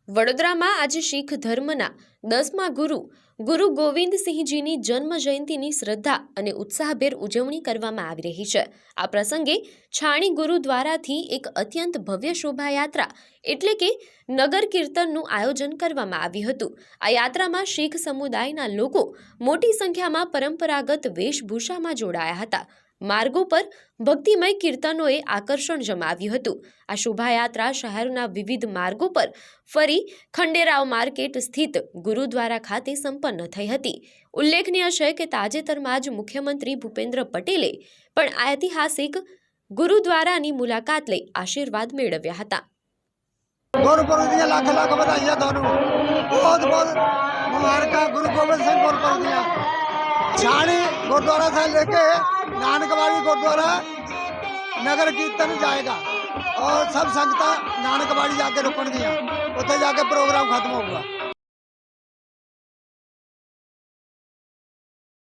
વડોદરામાં આજે શીખ ધર્મના 10મા ગુરુ ગોવિંદસિંહજીની જન્મ જયંતિની શ્રદ્ધા અને ઉત્સાહભેર ઉજવણી કરવામાં આવી રહી છે। આ પ્રસંગે છાણી ગુરુદ્વારાથી એક અત્યંત ભવ્ય શોભાયાત્રા એટલે કે નગર કીર્તનનું આયોજન કરવામાં આવ્યું હતું। આ યાત્રામાં શીખ સમુદાયના લોકો મોટી સંખ્યામાં પરંપરાગત વેશભૂષામાં જોડાયા હતા। માર્ગો પર ભક્તિમય કીર્તનોએ આકર્ષણ જમાવ્યું હતું। આ શોભાયાત્રા શહેરના વિવિધ માર્ગો પર ફરી ખંડેરાવ માર્કેટ સ્થિત ગુરુદ્વારા ખાતે સંપન્ન થઈ હતી। ઉલ્લેખનીય છે કે તાજેતરમાં જ મુખ્યમંત્રી ભૂપેન્દ્ર પટેલે પણ આ ઐતિહાસિક ગુરુદ્વારાની મુલાકાત લઈ આશીર્વાદ મેળવ્યા હતા। गुरुपुरब दी लाख लाख बधाइयां थानू बहुत बहुत मुबारक गुरु गोबिंद सिंह गुरुपुरब दी छाणी गुरुद्वारा से लेके नानकवाड़ी गुरुद्वारा नगर कीर्तन जाएगा और सब संगत नानकवाड़ी जाके रुकन दिया उत्थे जाके प्रोग्राम खत्म होगा।